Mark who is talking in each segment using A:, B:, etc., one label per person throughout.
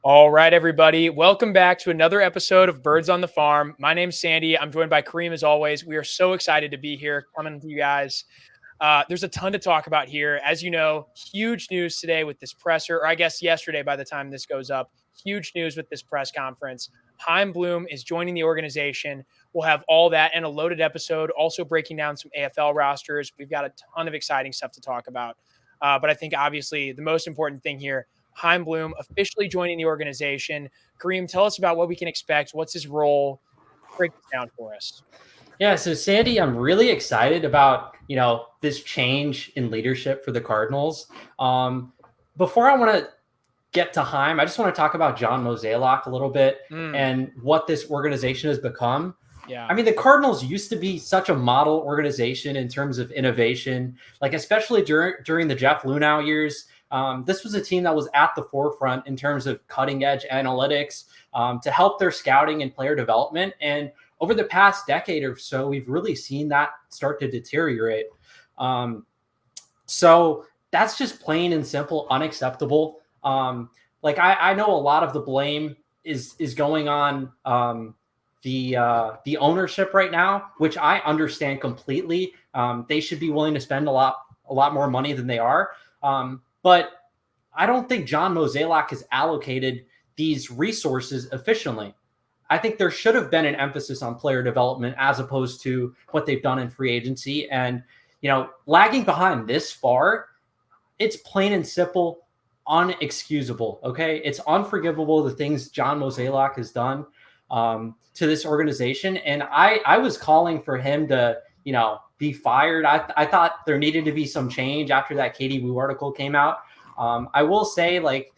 A: All right, everybody. Welcome back to another episode of Birds on the Farm. My name's Sandy. I'm joined by Kareem as always. We are so excited to be here coming to you guys. There's a ton to talk about here. As you know, huge news today with this presser, or I guess yesterday by the time this goes up. Huge news with this press conference. Chaim Bloom is joining the organization. We'll have all that and a loaded episode, also breaking down some AFL rosters. We've got a ton of exciting stuff to talk about. But I think obviously the most important thing here, Chaim Bloom officially joining the organization. Kareem, tell us about what we can expect. What's his role? Break this down for us.
B: Yeah, so Sandy, I'm really excited about, this change in leadership for the Cardinals. Before I want to get to Chaim, I just want to talk about John Mozeliak a little bit and what this organization has become.
A: Yeah.
B: I mean, the Cardinals used to be such a model organization in terms of innovation, like especially during the Jeff Lunau years. This was a team that was at the forefront in terms of cutting edge analytics to help their scouting and player development. And over the past decade or so, we've really seen that start to deteriorate. So that's just plain and simple unacceptable. I know a lot of the blame is going on the ownership right now, which I understand completely. They should be willing to spend a lot more money than they are. But I don't think John Mozeliak has allocated these resources efficiently. I think there should have been an emphasis on player development as opposed to what they've done in free agency. And, lagging behind this far, it's plain and simple unexcusable. Okay. It's unforgivable, the things John Mozeliak has done to this organization. And I was calling for him to, be fired. I thought there needed to be some change after that Katie Wu article came out. I will say, like,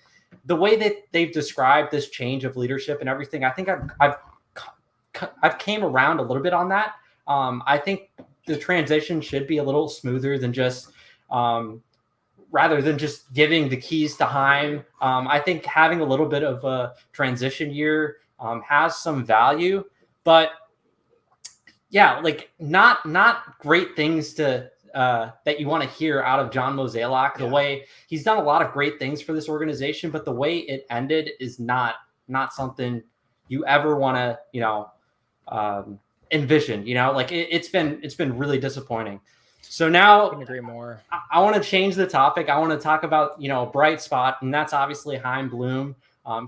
B: the way that they've described this change of leadership and everything, I think I've came around a little bit on that. I think the transition should be a little smoother than just rather than just giving the keys to Chaim. I think having a little bit of a transition year has some value, but yeah, like not great things to that you want to hear out of John Mozeliak. The way he's done a lot of great things for this organization, but the way it ended is not something you ever want to envision. It's been really disappointing. So now,
A: I couldn't agree more.
B: I want to change the topic. I want to talk about a bright spot, and that's obviously Chaim Bloom.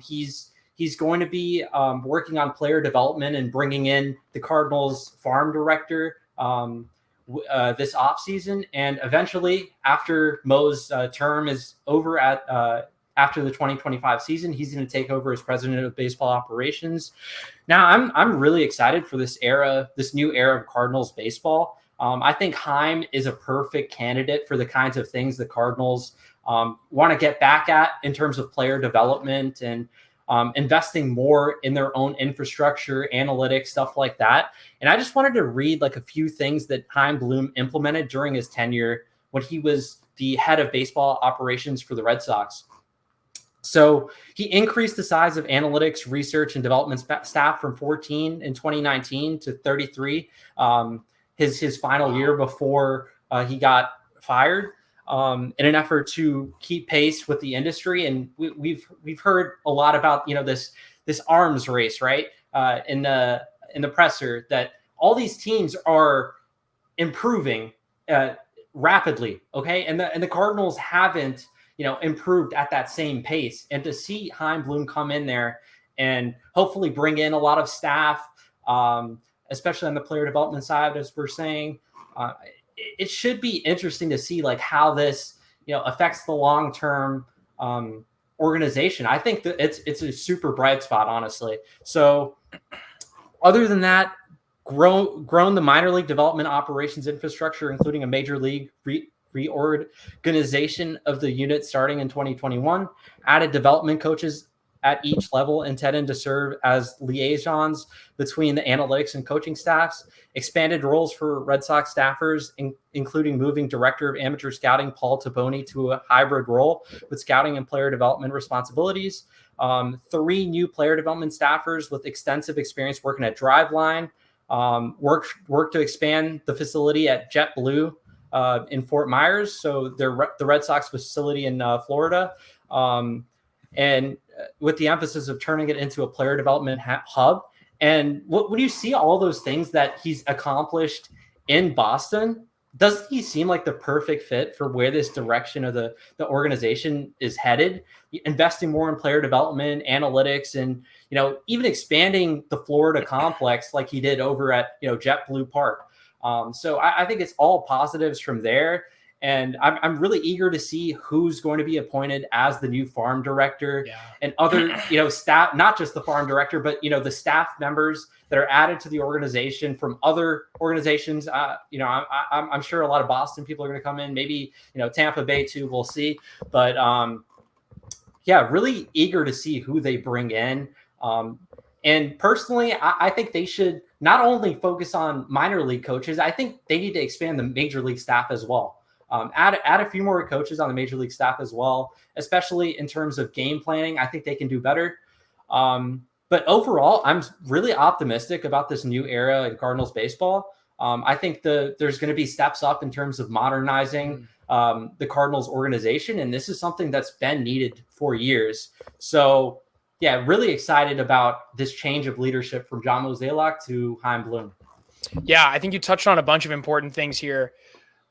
B: He's going to be working on player development and bringing in the Cardinals farm director this offseason. And eventually, after Mo's term is over after the 2025 season, he's going to take over as president of baseball operations. Now, I'm really excited for this new era of Cardinals baseball. I think Chaim is a perfect candidate for the kinds of things the Cardinals want to get back at in terms of player development and investing more in their own infrastructure, analytics, stuff like that. And I just wanted to read like a few things that Chaim Bloom implemented during his tenure when he was the head of baseball operations for the Red Sox. So he increased the size of analytics, research, and development staff from 14 in 2019 to 33 his final year before he got fired. In an effort to keep pace with the industry. And we've heard a lot about this arms race, right? In the presser, that all these teams are improving rapidly, okay, and the Cardinals haven't improved at that same pace. And to see Chaim Bloom come in there and hopefully bring in a lot of staff, especially on the player development side, as we're saying. It should be interesting to see like how this affects the long-term organization. I think that it's a super bright spot, honestly. So other than that, grown the minor league development operations infrastructure, including a major league reorganization of the unit starting in 2021, added development coaches at each level intended to serve as liaisons between the analytics and coaching staffs, expanded roles for Red Sox staffers, including moving director of amateur scouting Paul Taboni to a hybrid role with scouting and player development responsibilities, 3 new player development staffers with extensive experience working at Driveline, work to expand the facility at JetBlue in Fort Myers, so the Red Sox facility in Florida, and with the emphasis of turning it into a player development hub. And when you see all those things that he's accomplished in Boston, doesn't he seem like the perfect fit for where this direction of the organization is headed? Investing more in player development, analytics, and even expanding the Florida complex like he did over at JetBlue Park. So I think it's all positives from there. And I'm really eager to see who's going to be appointed as the new farm director and other, staff, not just the farm director, but, the staff members that are added to the organization from other organizations. I'm sure a lot of Boston people are going to come in, maybe, Tampa Bay too, we'll see. But really eager to see who they bring in. And personally, I think they should not only focus on minor league coaches, I think they need to expand the major league staff as well. Add a few more coaches on the major league staff as well, especially in terms of game planning. I think they can do better. But overall, I'm really optimistic about this new era in Cardinals baseball. I think there's going to be steps up in terms of modernizing the Cardinals organization, and this is something that's been needed for years. So, really excited about this change of leadership from John Mozeliak to Chaim Bloom.
A: Yeah, I think you touched on a bunch of important things here.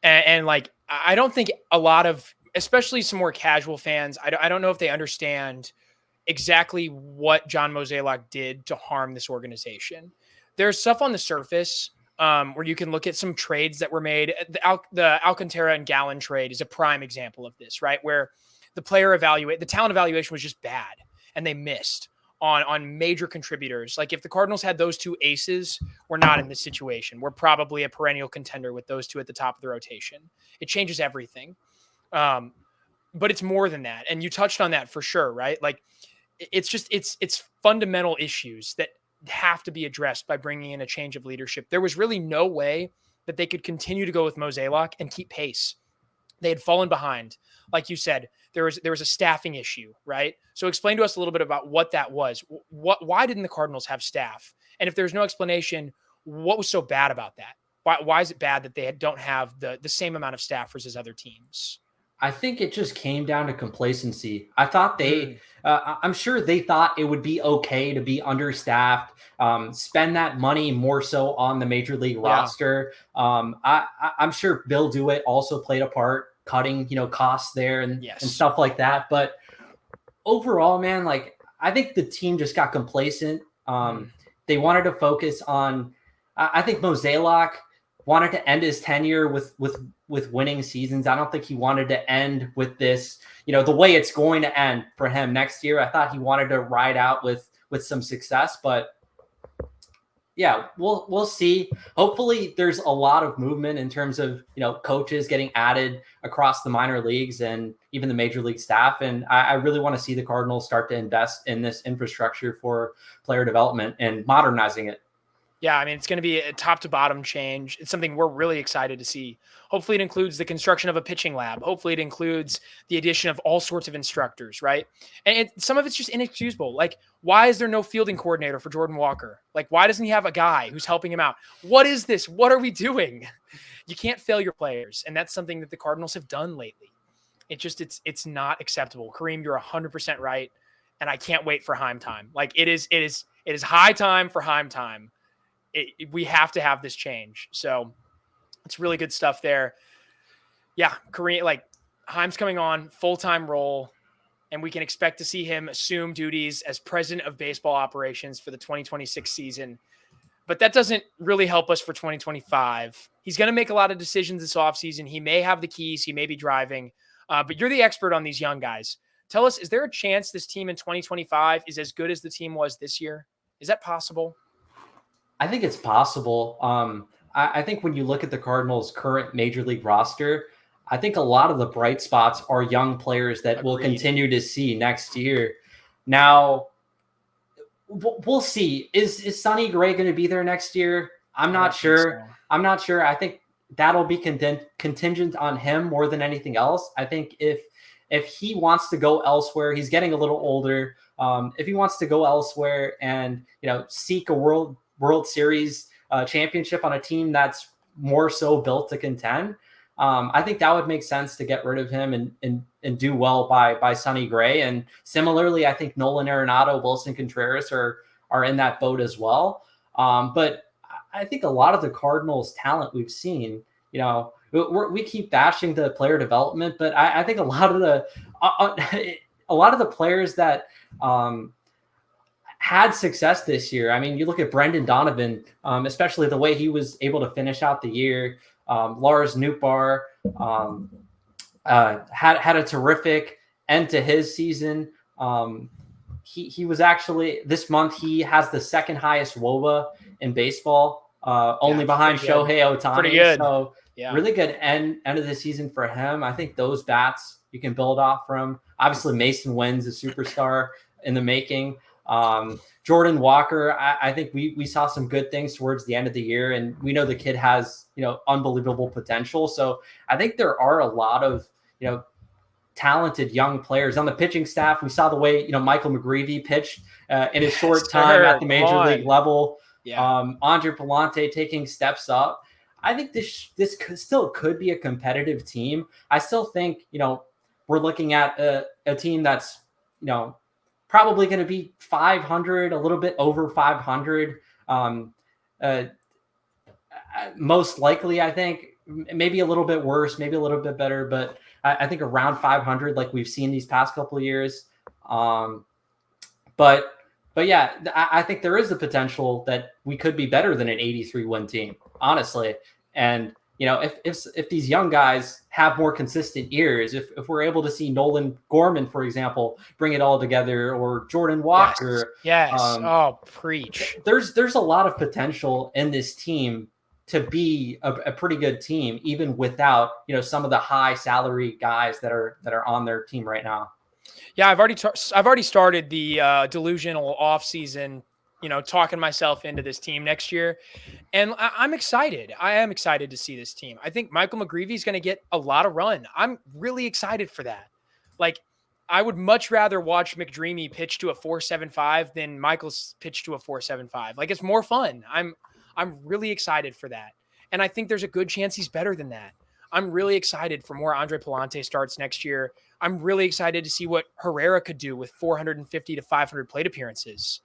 A: And I don't think a lot of, especially some more casual fans, I don't know if they understand exactly what John Mozeliak did to harm this organization. There's stuff on the surface where you can look at some trades that were made. The Alcantara and Gallen trade is a prime example of this, right? Where the talent evaluation was just bad and they missed on major contributors. Like if the Cardinals had those two aces, we're not in this situation. We're probably a perennial contender with those two at the top of the rotation. It changes everything. But it's more than that. And you touched on that for sure, right? Like it's fundamental issues that have to be addressed by bringing in a change of leadership. There was really no way that they could continue to go with Mozeliak and keep pace. They had fallen behind. Like you said, there was a staffing issue, right? So explain to us a little bit about what that was. Why didn't the Cardinals have staff? And if there's no explanation, what was so bad about that? Why is it bad that they don't have the same amount of staffers as other teams?
B: I think it just came down to complacency. I thought I'm sure they thought it would be okay to be understaffed, spend that money more so on the major league roster. I'm sure Bill Dewitt also played a part, cutting, costs there and stuff like that. But overall, man, I think the team just got complacent. They wanted to focus on, I think Mozeliak wanted to end his tenure with winning seasons. I don't think he wanted to end with this, the way it's going to end for him next year. I thought he wanted to ride out with some success, but we'll see. Hopefully there's a lot of movement in terms of, coaches getting added across the minor leagues and even the major league staff. And I really want to see the Cardinals start to invest in this infrastructure for player development and modernizing it.
A: Yeah, I mean, it's going to be a top to bottom change. It's something we're really excited to see. Hopefully it includes the construction of a pitching lab. Hopefully it includes the addition of all sorts of instructors, right? And some of it's just inexcusable. Like, why is there no fielding coordinator for Jordan Walker? Like, why doesn't he have a guy who's helping him out? What is this? What are we doing? You can't fail your players. And that's something that the Cardinals have done lately. It's not acceptable. Kareem, you're 100% right. And I can't wait for Chaim time. Like, it is high time for Chaim time. We have to have this change. So it's really good stuff there. Yeah, Kareem, Chaim's coming on, full-time role, and we can expect to see him assume duties as president of baseball operations for the 2026 season. But that doesn't really help us for 2025. He's going to make a lot of decisions this offseason. He may have the keys. He may be driving. But you're the expert on these young guys. Tell us, is there a chance this team in 2025 is as good as the team was this year? Is that possible?
B: I think it's possible. I think when you look at the Cardinals' current major league roster, I think a lot of the bright spots are young players that we'll continue to see next year. Now, we'll see. Is Sonny Gray going to be there next year? I'm not sure. I'm not sure. I think that'll be contingent on him more than anything else. I think if he wants to go elsewhere, he's getting a little older. If he wants to go elsewhere and seek a World Series championship on a team that's more so built to contend, I think that would make sense to get rid of him and do well by Sonny Gray. And similarly, I think Nolan Arenado, Wilson Contreras are in that boat as well. But I think a lot of the Cardinals talent we've seen, we keep bashing the player development, but I think a lot of the players that had success this year. I mean, you look at Brendan Donovan, especially the way he was able to finish out the year. Lars Nootbaar had a terrific end to his season. He was actually, this month, he has the second highest WOBA in baseball, only behind Shohei Ohtani.
A: Pretty good.
B: So really good end of the season for him. I think those bats you can build off from. Obviously, Mason Wynn's a superstar in the making. Jordan Walker, I think we saw some good things towards the end of the year, and we know the kid has, unbelievable potential. So I think there are a lot of, talented young players on the pitching staff. We saw the way, Michael McGreevy pitched in his short time at the major league level. Andre Palante taking steps up. I think this still could be a competitive team. I still think, we're looking at a team that's, probably going to be 500, a little bit over 500. Most likely, I think, maybe a little bit worse, maybe a little bit better, but I think around 500, like we've seen these past couple of years. But yeah, I think there is the potential that we could be better than an 83-win team, honestly. And if these young guys have more consistent years, if we're able to see Nolan Gorman, for example, bring it all together, or Jordan Walker,
A: preach.
B: There's a lot of potential in this team to be a pretty good team, even without some of the high salary guys that are on their team right now.
A: Yeah, I've already started the delusional offseason, talking myself into this team next year. And I'm excited. I am excited to see this team. I think Michael McGreevy is going to get a lot of run. I'm really excited for that. Like, I would much rather watch McDreamy pitch to a 4.75 than Michael's pitch to a 4.75. Like, it's more fun. I'm really excited for that. And I think there's a good chance he's better than that. I'm really excited for more Andre Palante starts next year. I'm really excited to see what Herrera could do with 450 to 500 plate appearances.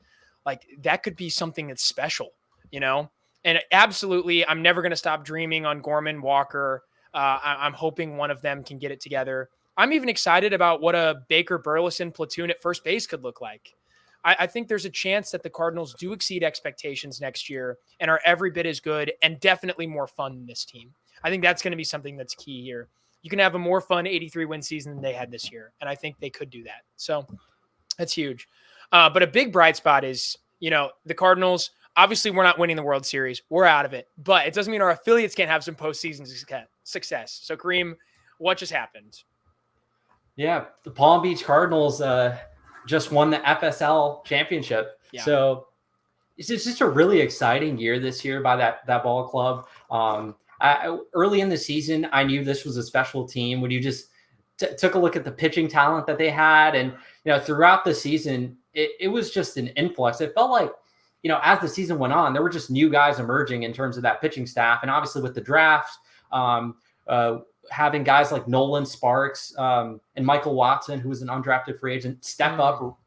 A: Like, that could be something that's special, And absolutely, I'm never going to stop dreaming on Gorman, Walker. I'm hoping one of them can get it together. I'm even excited about what a Baker Burleson platoon at first base could look like. I think there's a chance that the Cardinals do exceed expectations next year and are every bit as good and definitely more fun than this team. I think that's going to be something that's key here. You can have a more fun 83-win season than they had this year, and I think they could do that. So that's huge. But a big bright spot is, the Cardinals, obviously we're not winning the World Series. We're out of it. But it doesn't mean our affiliates can't have some postseason success. So, Kareem, what just happened?
B: Yeah, the Palm Beach Cardinals just won the FSL championship. Yeah. So it's just a really exciting year this year by that ball club. Early in the season, I knew this was a special team. When you just took a look at the pitching talent that they had, and throughout the season, it was just an influx. It felt like, as the season went on, there were just new guys emerging in terms of that pitching staff, and obviously with the draft, having guys like Nolan Sparks and Michael Watson, who was an undrafted free agent, step up.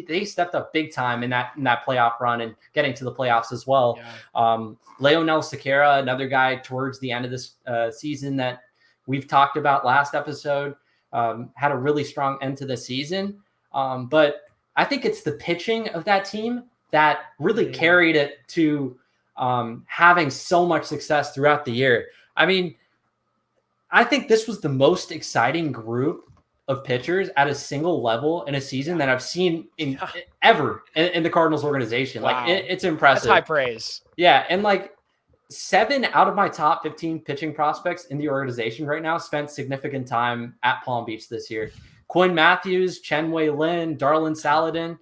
B: They stepped up big time in that playoff run and getting to the playoffs as well. Yeah. Leonel Sequeira, another guy towards the end of this season that we've talked about last episode, had a really strong end to the season. But I think it's the pitching of that team that really carried it to having so much success throughout the year. I mean, I think this was the most exciting group of pitchers at a single level in a season that I've seen ever in the Cardinals organization. Wow. Like, it's impressive.
A: That's high praise.
B: Yeah. And 7 out of my top 15 pitching prospects in the organization right now spent significant time at Palm Beach this year. Quinn Matthews, Chen Wei Lin, Darlin Saladin,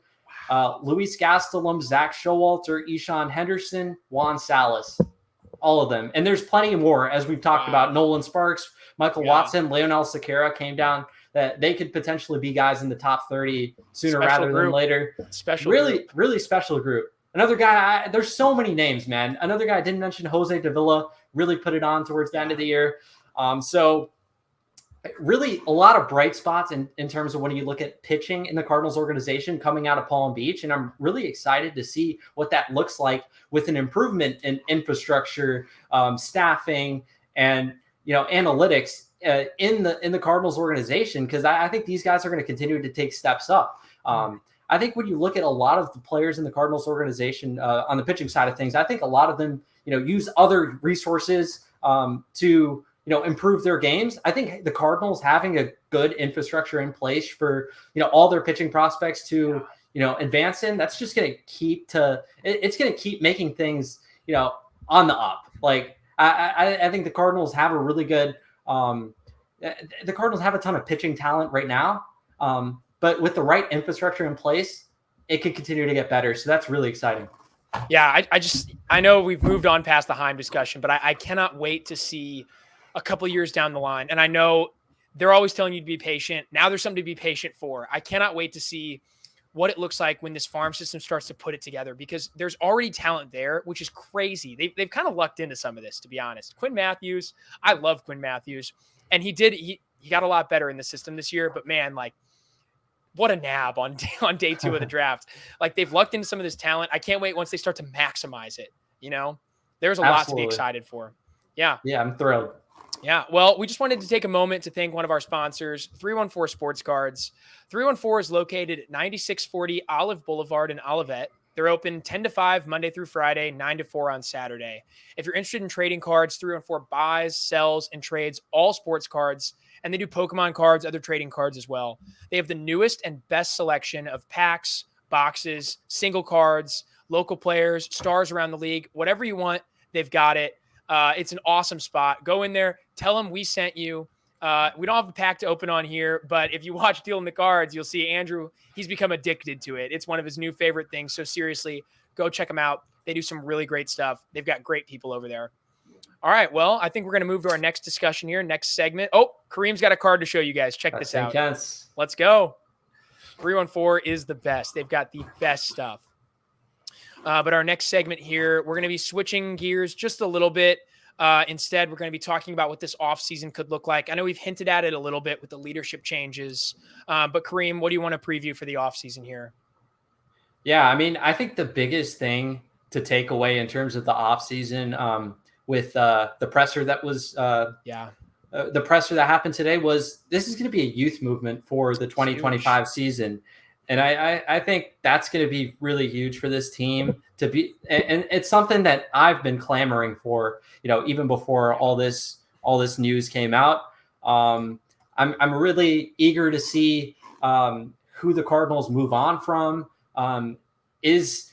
B: Luis Gastelum, Zach Showalter, Ishan Henderson, Juan Salas, all of them. And there's plenty more, as we've talked about. Nolan Sparks, Michael Watson, Leonel Sequeira came down, that they could potentially be guys in the top 30 sooner rather than later. Really special group. Another guy, there's so many names, man. Another guy I didn't mention, Jose Davila, really put it on towards the end of the year. So really a lot of bright spots in terms of when you look at pitching in the Cardinals organization coming out of Palm Beach. And I'm really excited to see what that looks like with an improvement in infrastructure, staffing, and analytics in the Cardinals organization, because I think these guys are going to continue to take steps up. I think when you look at a lot of the players in the Cardinals organization on the pitching side of things, I think a lot of them use other resources to improve their games. I think the Cardinals having a good infrastructure in place for all their pitching prospects to advance in, that's just going to it's going to keep making things on the up. Like I think the Cardinals have a really good the Cardinals have a ton of pitching talent right now, but with the right infrastructure in place, it can continue to get better. So that's really exciting.
A: Yeah, I know we've moved on past the Chaim discussion, but I cannot wait to see a couple of years down the line. And I know they're always telling you to be patient. Now there's something to be patient for. I cannot wait to see what it looks like when this farm system starts to put it together, because there's already talent there, which is crazy. They've kind of lucked into some of this, to be honest. Quinn Matthews, I love Quinn Matthews. And he got a lot better in the system this year, but man, like, what a nab on day 2 of the draft. Like, they've lucked into some of this talent. I can't wait once they start to maximize it. There's a lot to be excited for. Yeah.
B: Yeah, I'm thrilled.
A: Yeah. Well, we just wanted to take a moment to thank one of our sponsors, 314 Sports Cards. 314 is located at 9640 Olive Boulevard in Olivet. They're open 10 to 5 Monday through Friday, 9 to 4 on Saturday. If you're interested in trading cards, 314 buys, sells, and trades all sports cards. And they do Pokemon cards, other trading cards as well. They have the newest and best selection of packs, boxes, single cards, local players, stars around the league. Whatever you want, they've got it. It's an awesome spot. Go in there, tell them we sent you. We don't have a pack to open on here, but if you watch Dealing the Cards, you'll see Andrew, he's become addicted to it. It's one of his new favorite things. So seriously, go check them out. They do some really great stuff. They've got great people over there. All right. Well, I think we're going to move to our next discussion here, next segment. Oh, Kareem's got a card to show you guys. Check this out. Let's go. 314 is the best. They've got the best stuff. But our next segment here, we're going to be switching gears just a little bit. Instead, we're going to be talking about what this offseason could look like. I know we've hinted at it a little bit with the leadership changes. But Kareem, what do you want to preview for the offseason here?
B: Yeah, I mean, I think the biggest thing to take away in terms of the offseason with the presser that was the presser that happened today was this is going to be a youth movement for the 2025 season. And I think that's going to be really huge for this team to be, and it's something that I've been clamoring for, even before all this news came out. I'm really eager to see who the Cardinals move on from. Is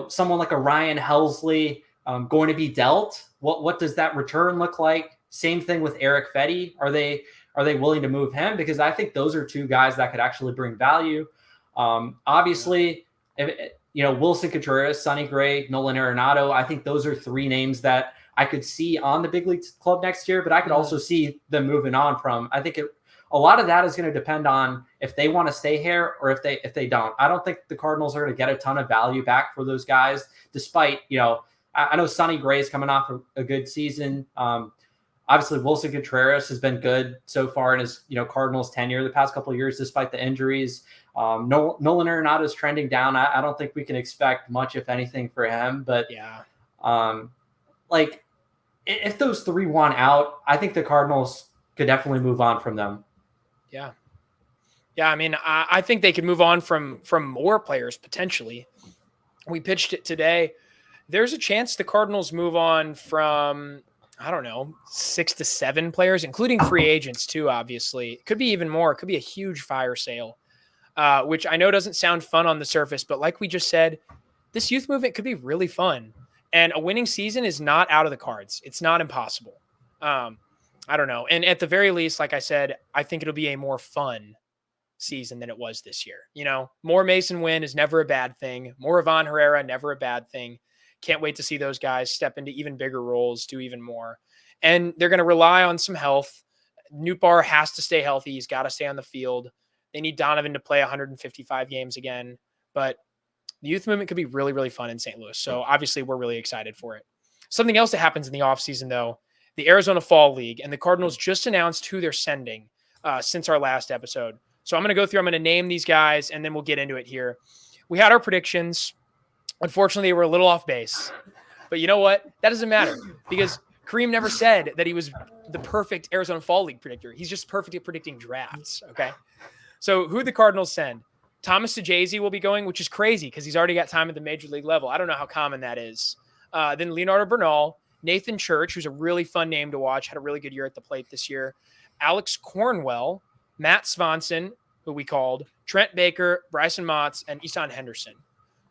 B: someone like a Ryan Helsley going to be dealt? What does that return look like? Same thing with Eric Fetty. Are they willing to move him? Because I think those are two guys that could actually bring value. Obviously, Wilson Contreras, Sonny Gray, Nolan Arenado, I think those are three names that I could see on the big league club next year, but I could also see them moving on from. I think a lot of that is going to depend on if they want to stay here or if they don't. I don't think the Cardinals are going to get a ton of value back for those guys, despite, I know Sonny Gray is coming off a good season. Obviously, Wilson Contreras has been good so far in his Cardinals tenure the past couple of years, despite the injuries. Nolan Arenado is trending down. I don't think we can expect much, if anything, for him. But if those three want out, I think the Cardinals could definitely move on from them.
A: Yeah. I mean, I think they could move on from more players potentially. We pitched it today. There's a chance the Cardinals move on from, I don't know, 6 to 7 players, including free agents too, obviously. It could be even more. It could be a huge fire sale, which I know doesn't sound fun on the surface, but like we just said, this youth movement could be really fun. And a winning season is not out of the cards. It's not impossible. I don't know. And at the very least, like I said, I think it'll be a more fun season than it was this year. More Mason Wynn is never a bad thing. More Ivan Herrera, never a bad thing. Can't wait to see those guys step into even bigger roles, do even more. And they're going to rely on some health. Nootbaar has to stay healthy. He's got to stay on the field. They need Donovan to play 155 games again. But the youth movement could be really, really fun in St. Louis. So obviously we're really excited for it. Something else that happens in the offseason, though, the Arizona Fall League, and the Cardinals just announced who they're sending since our last episode. So I'm going to go through, I'm going to name these guys, and then we'll get into it here. We had our predictions. Unfortunately, they were a little off base. But you know what? That doesn't matter because Kareem never said that he was the perfect Arizona Fall League predictor. He's just perfect at predicting drafts, okay? So who the Cardinals send? Thomas Sajazi will be going, which is crazy because he's already got time at the major league level. I don't know how common that is. Then Leonardo Bernal, Nathan Church, who's a really fun name to watch, had a really good year at the plate this year. Alex Cornwell, Matt Swanson, who we called, Trent Baker, Bryson Motts, and Isan Henderson.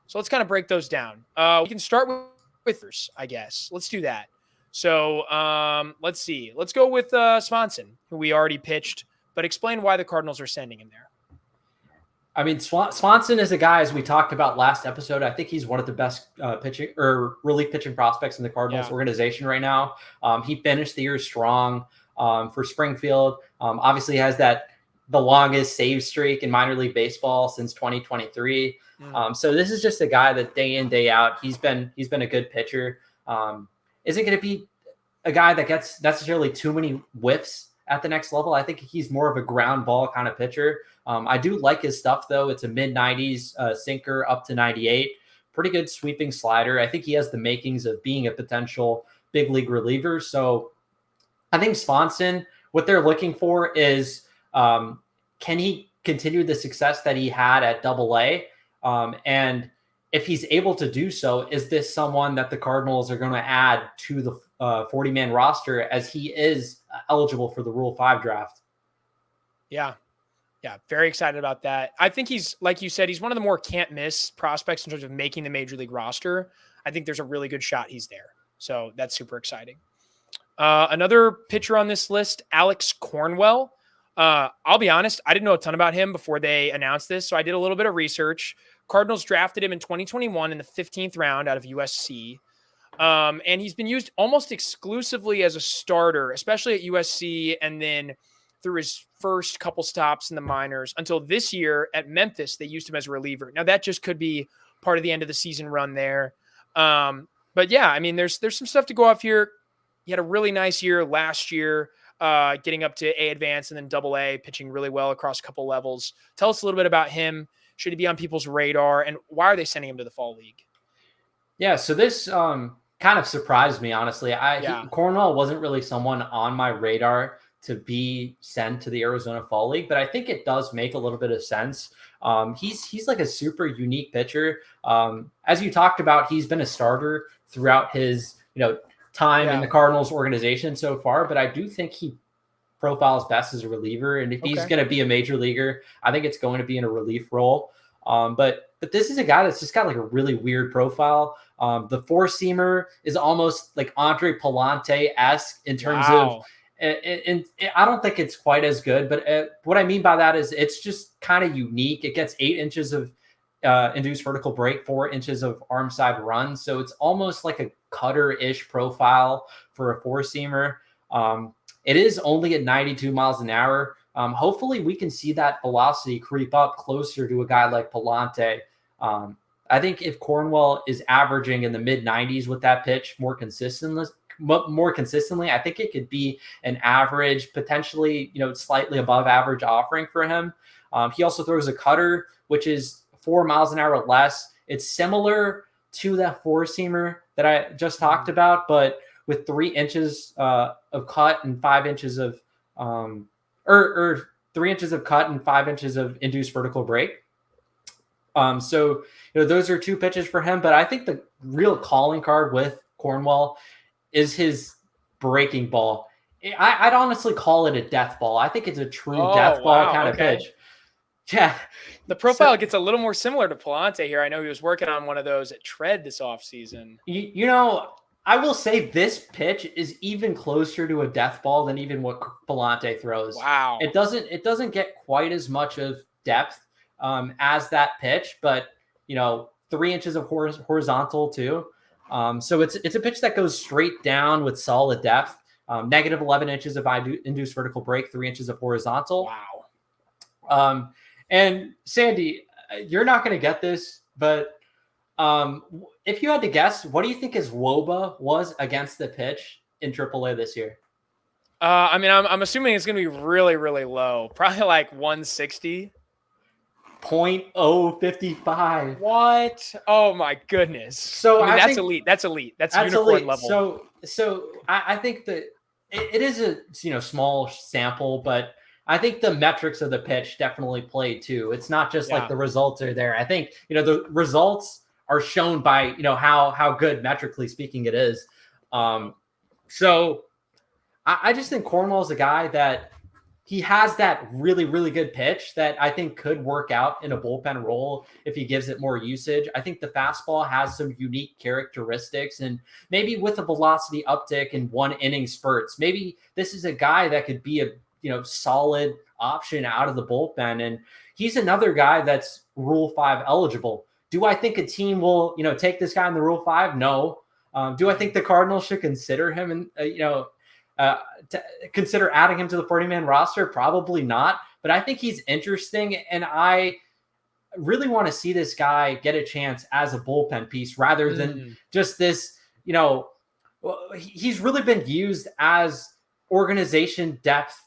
A: So let's kind of break those down. We can start with, I guess. Let's do that. So let's see. Let's go with Swanson, who we already pitched, but explain why the Cardinals are sending him there.
B: I mean, Swanson is a guy, as we talked about last episode. I think he's one of the best pitching or relief pitching prospects in the Cardinals organization right now. He finished the year strong for Springfield. Obviously, has the longest save streak in minor league baseball since 2023. So this is just a guy that day in, day out, he's been a good pitcher. Isn't going to be a guy that gets necessarily too many whiffs at the next level. I think he's more of a ground ball kind of pitcher. I do like his stuff, though. It's a mid-90s sinker up to 98. Pretty good sweeping slider. I think he has the makings of being a potential big league reliever. So I think Swanson, what they're looking for is can he continue the success that he had at Double-A? And if he's able to do so, is this someone that the Cardinals are going to add to the 40-man roster as he is eligible for the Rule 5 draft?
A: Yeah, very excited about that. I think he's, like you said, he's one of the more can't-miss prospects in terms of making the major league roster. I think there's a really good shot he's there. So that's super exciting. Another pitcher on this list, Alex Cornwell. I'll be honest, I didn't know a ton about him before they announced this, so I did a little bit of research. Cardinals drafted him in 2021 in the 15th round out of USC. And he's been used almost exclusively as a starter, especially at USC, and then through his first couple stops in the minors until this year at Memphis, they used him as a reliever. Now that just could be part of the end of the season run there. But yeah, I mean, there's some stuff to go off here. He had a really nice year last year, getting up to A advance and then Double-A, pitching really well across a couple levels. Tell us a little bit about him. Should he be on people's radar, and why are they sending him to the Fall League?
B: Yeah, so this kind of surprised me, honestly. Cornwell wasn't really someone on my radar to be sent to the Arizona Fall League, but I think it does make a little bit of sense. He's like a super unique pitcher. As you talked about, he's been a starter throughout his time in the Cardinals organization so far, but I do think he profiles best as a reliever. And if he's going to be a major leaguer, I think it's going to be in a relief role. But this is a guy that's just got like a really weird profile. The four-seamer is almost like Andre Palante-esque in terms of, and I don't think it's quite as good, but what I mean by that is it's just kind of unique. It gets 8 inches of induced vertical break, 4 inches of arm side run. So it's almost like a cutter-ish profile for a four-seamer. It is only at 92 miles an hour. Hopefully we can see that velocity creep up closer to a guy like Palante. I think if Cornwell is averaging in the mid 90s with that pitch more consistently, I think it could be an average, potentially, slightly above average offering for him. He also throws a cutter, which is 4 miles an hour less. It's similar to that four-seamer that I just talked about, but with 3 inches of cut and 5 inches of, or 3 inches of cut and 5 inches of induced vertical break. So those are 2 pitches for him, but I think the real calling card with Cornwell is his breaking ball. I'd honestly call it a death ball. I think it's a true death ball kind of pitch. Yeah.
A: The profile gets a little more similar to Palante here. I know he was working on one of those at Tread this offseason.
B: I will say this pitch is even closer to a death ball than even what Palante throws.
A: Wow.
B: It doesn't get quite as much of depth as that pitch, but 3 inches of horizontal too. So it's a pitch that goes straight down with solid depth. Negative 11 inches of induced vertical break, 3 inches of horizontal.
A: Wow.
B: And Sandy, you're not going to get this, but if you had to guess, what do you think his WOBA was against the pitch in AAA this year?
A: I mean, I'm assuming it's going to be really, really low. Probably like 160.
B: 0.055.
A: What? Oh my goodness.
B: So
A: I mean,
B: I
A: that's
B: think
A: elite. That's elite. That's
B: that's
A: unicorn
B: elite.
A: level.
B: So I think that it is a small sample, but I think the metrics of the pitch definitely play too. It's not just like
A: Yeah.
B: the results are there. I think the results are shown by how good metrically speaking it is. So I just think Cornwell is a guy that he has that really, really good pitch that I think could work out in a bullpen role if he gives it more usage. I think the fastball has some unique characteristics, and maybe with a velocity uptick in 1 inning spurts, maybe this is a guy that could be a solid option out of the bullpen. And he's another guy that's Rule 5 eligible. Do I think a team will take this guy in the Rule 5? No. Do I think the Cardinals should consider him and to consider adding him to the 40-man roster? Probably not, but I think he's interesting, and I really want to see this guy get a chance as a bullpen piece rather than just this. He's really been used as organization depth.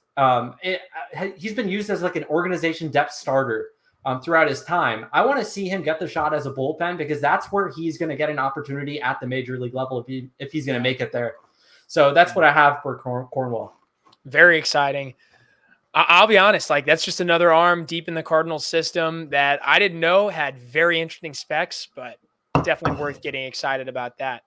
B: He's been used as like an organization depth starter throughout his time. I want to see him get the shot as a bullpen because that's where he's going to get an opportunity at the major league level if he's going to make it there. So that's what I have for Cornwell.
A: Very exciting. I'll be honest, like that's just another arm deep in the Cardinals system that I didn't know had very interesting specs, but definitely worth getting excited about that.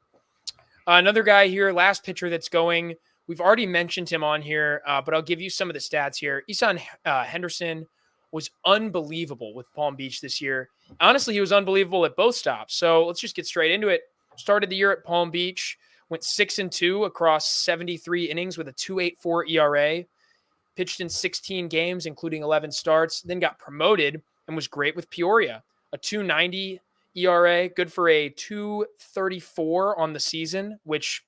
A: Another guy here, last pitcher that's going. We've already mentioned him on here, but I'll give you some of the stats here. Isan Henderson was unbelievable with Palm Beach this year. Honestly, he was unbelievable at both stops. So let's just get straight into it. Started the year at Palm Beach. Went 6-2 across 73 innings with a 2.84 ERA. Pitched in 16 games, including 11 starts. Then got promoted and was great with Peoria. A 2.90 ERA, good for a 2.34 on the season, which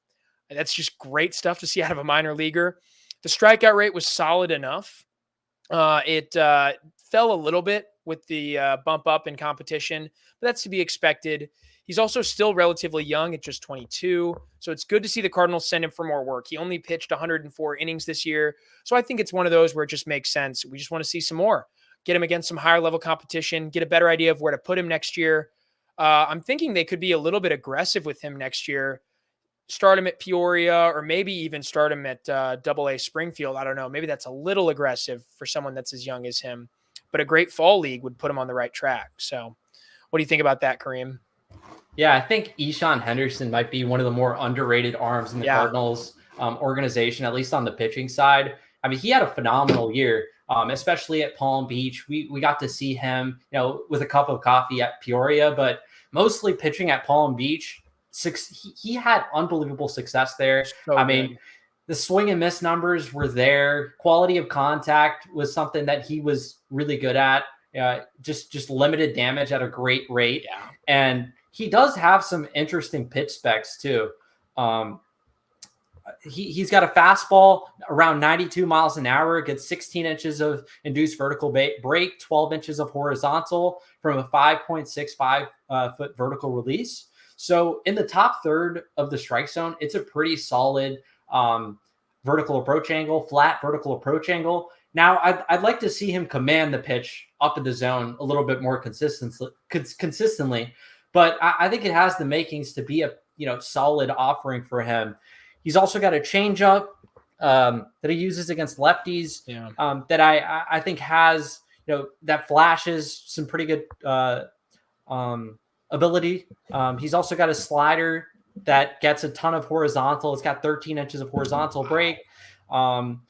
A: that's just great stuff to see out of a minor leaguer. The strikeout rate was solid enough. It fell a little bit with the bump up in competition, but that's to be expected. He's also still relatively young at just 22, so it's good to see the Cardinals send him for more work. He only pitched 104 innings this year, so I think it's one of those where it just makes sense. We just want to see some more. Get him against some higher level competition, get a better idea of where to put him next year. I'm thinking they could be a little bit aggressive with him next year. Start him at Peoria or maybe even start him at AA Springfield. I don't know. Maybe that's a little aggressive for someone that's as young as him, but a great fall league would put him on the right track. So what do you think about that, Kareem?
B: Yeah, I think Isan Henderson might be one of the more underrated arms in the Cardinals organization, at least on the pitching side. I mean, he had a phenomenal year, especially at Palm Beach. We got to see him, with a cup of coffee at Peoria, but mostly pitching at Palm Beach. He had unbelievable success there. I mean, the swing and miss numbers were there. Quality of contact was something that he was really good at. Just limited damage at a great rate.
A: Yeah.
B: And he does have some interesting pitch specs too. He's got a fastball around 92 miles an hour, gets 16 inches of induced vertical break, 12 inches of horizontal from a 5.65 foot vertical release. So in the top third of the strike zone, it's a pretty solid vertical approach angle, flat vertical approach angle. Now, I'd like to see him command the pitch up in the zone a little bit more consistently, but I think it has the makings to be a solid offering for him. He's also got a changeup that he uses against lefties that I think has that flashes some pretty good ability. He's also got a slider that gets a ton of horizontal. It's got 13 inches of horizontal break.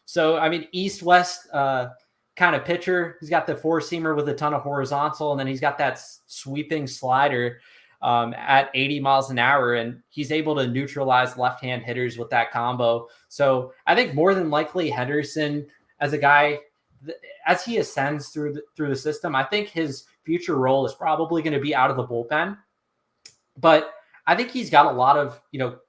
B: So, I mean, east-west kind of pitcher. He's got the four-seamer with a ton of horizontal, and then he's got that sweeping slider at 80 miles an hour, and he's able to neutralize left-hand hitters with that combo. So I think more than likely Henderson, as a guy, as he ascends through the system, I think his future role is probably going to be out of the bullpen. But I think he's got a lot of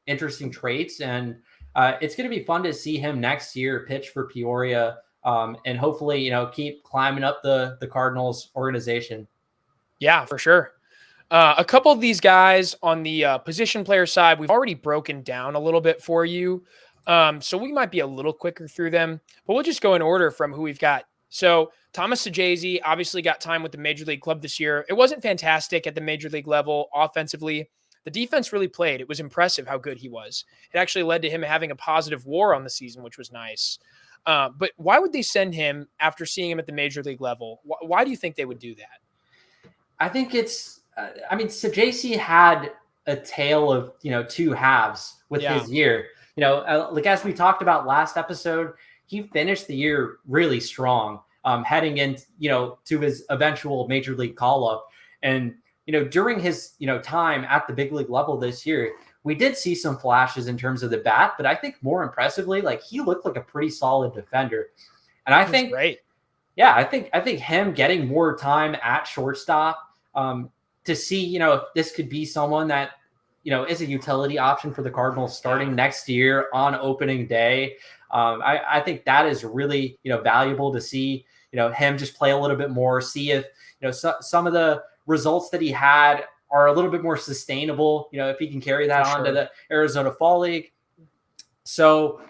B: interesting traits, and it's going to be fun to see him next year pitch for Peoria, and hopefully keep climbing up the Cardinals organization.
A: Yeah, for sure. A couple of these guys on the position player side, we've already broken down a little bit for you. So we might be a little quicker through them, but we'll just go in order from who we've got. So Thomas Sajazi obviously got time with the major league club this year. It wasn't fantastic at the major league level offensively. The defense really played. It was impressive how good he was. It actually led to him having a positive WAR on the season, which was nice. But why would they send him after seeing him at the major league level? Why do you think they would do that?
B: I think it's, Sajazi had a tale of, two halves with his year. Like as we talked about last episode, he finished the year really strong, heading in, to his eventual major league call up. And, during his, time at the big league level this year, we did see some flashes in terms of the bat, but I think more impressively, like he looked like a pretty solid defender. And I think,
A: great.
B: Yeah, I think him getting more time at shortstop, to see, if this could be someone that, is a utility option for the Cardinals starting next year on opening day. I think that is really, valuable to see, him just play a little bit more, see if, some of the results that he had are a little bit more sustainable, if he can carry that on to the Arizona Fall League. So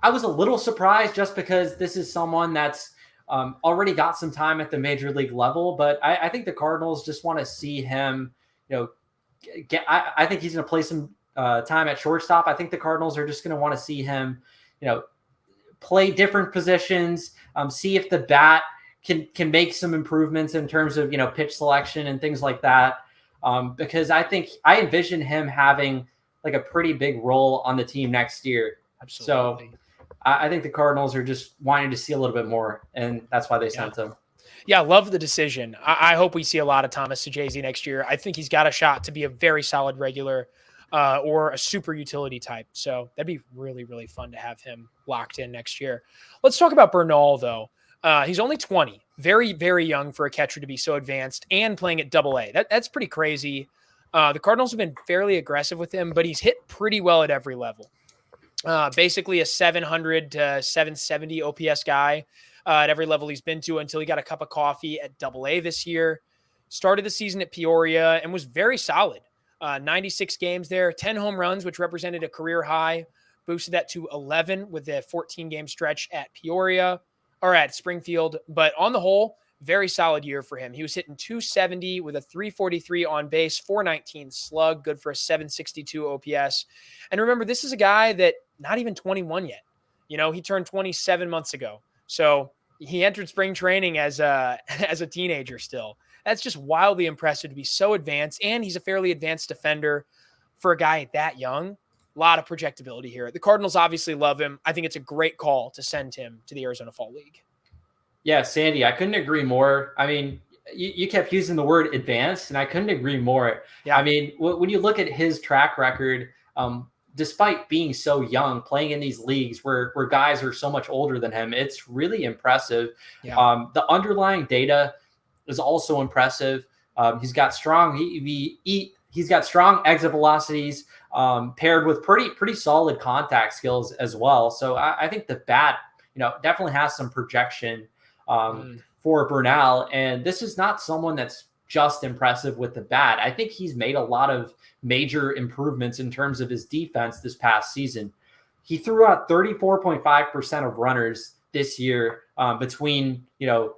B: I was a little surprised just because this is someone that's already got some time at the major league level, but I think the Cardinals just want to see him, I think he's going to play some time at shortstop. I think the Cardinals are just going to want to see him, play different positions, see if the bat can make some improvements in terms of, pitch selection and things like that. Because I think I envision him having like a pretty big role on the team next year.
A: Absolutely.
B: So I think the Cardinals are just wanting to see a little bit more, and that's why they sent him.
A: Yeah, love the decision. I hope we see a lot of Thomas Sajazi next year. I think he's got a shot to be a very solid regular or a super utility type. So that'd be really, really fun to have him locked in next year. Let's talk about Bernal, though. He's only 20, very, very young for a catcher to be so advanced and playing at AA. That's pretty crazy. The Cardinals have been fairly aggressive with him, but he's hit pretty well at every level. Basically a 700 to 770 OPS guy at every level he's been to until he got a cup of coffee at AA this year. Started the season at Peoria and was very solid. 96 games there, 10 home runs, which represented a career high. Boosted that to 11 with a 14-game stretch at Peoria or at Springfield. But on the whole, very solid year for him. He was hitting 270 with a 343 on base, 419 slug, good for a 762 OPS. And remember, this is a guy that not even 21 yet. He turned 27 months ago. So he entered spring training as a teenager still. That's just wildly impressive to be so advanced. And he's a fairly advanced defender for a guy that young. A lot of projectability here. The Cardinals obviously love him. I think it's a great call to send him to the Arizona Fall League. Yeah,
B: Sandy, I couldn't agree more. I mean, you kept using the word advanced, and I couldn't agree more. Yeah. I mean, when you look at his track record, despite being so young, playing in these leagues where guys are so much older than him, it's really impressive. Yeah. The underlying data is also impressive. He's got strong he's got strong exit velocities, paired with pretty solid contact skills as well. So I think the bat, definitely has some projection for Bernal. And this is not someone that's just impressive with the bat. I think he's made a lot of major improvements in terms of his defense this past season. He threw out 34.5% of runners this year between,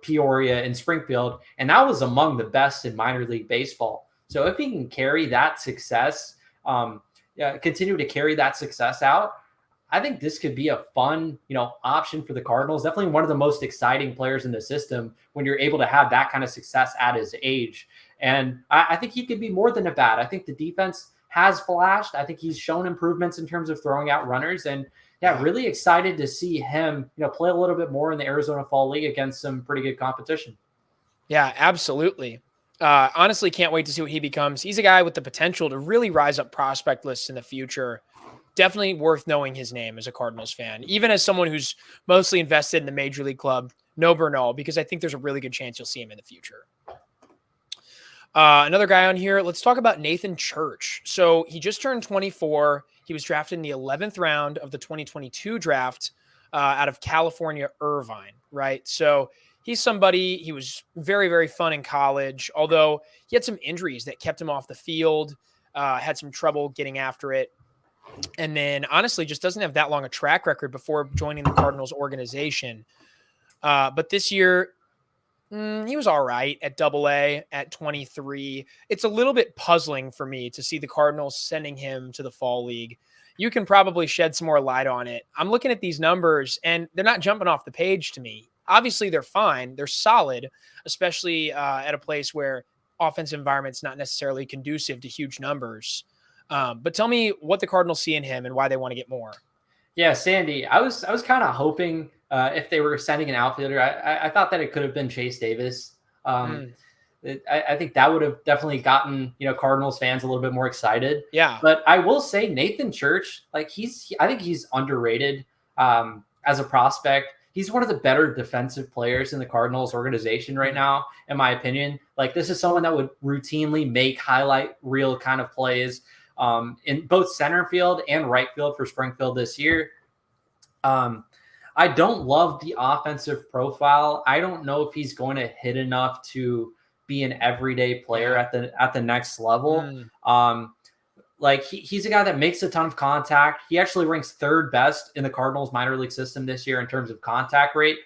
B: Peoria and Springfield. And that was among the best in minor league baseball. So if he can carry that success, continue to carry that success out, I think this could be a fun, option for the Cardinals. Definitely one of the most exciting players in the system when you're able to have that kind of success at his age. And I think he could be more than a bat. I think the defense has flashed. I think he's shown improvements in terms of throwing out runners. And really excited to see him, play a little bit more in the Arizona Fall League against some pretty good competition.
A: Yeah, absolutely. Honestly, can't wait to see what he becomes. He's a guy with the potential to really rise up prospect lists in the future. Definitely worth knowing his name as a Cardinals fan, even as someone who's mostly invested in the major league club, no Bernal, because I think there's a really good chance you'll see him in the future. Another guy on here, let's talk about Nathan Church. So he just turned 24. He was drafted in the 11th round of the 2022 draft out of California, Irvine, right? So he's somebody, he was very, very fun in college, although he had some injuries that kept him off the field, had some trouble getting after it. And then honestly, just doesn't have that long a track record before joining the Cardinals organization. But this year, he was all right at AA at 23. It's a little bit puzzling for me to see the Cardinals sending him to the fall league. You can probably shed some more light on it. I'm looking at these numbers and they're not jumping off the page to me. Obviously, they're fine. They're solid, especially at a place where offensive environment's not necessarily conducive to huge numbers. But tell me what the Cardinals see in him and why they want to get more.
B: Yeah, Sandy, I was kind of hoping if they were sending an outfielder, I thought that it could have been Chase Davis. I think that would have definitely gotten Cardinals fans a little bit more excited.
A: Yeah,
B: but I will say Nathan Church, like I think he's underrated as a prospect. He's one of the better defensive players in the Cardinals organization right now, in my opinion. Like this is someone that would routinely make highlight reel kind of plays in both center field and right field for Springfield this year. I don't love the offensive profile. I don't know if he's going to hit enough to be an everyday player at the next level. Like he's a guy that makes a ton of contact. He actually ranks third best in the Cardinals minor league system this year in terms of contact rate.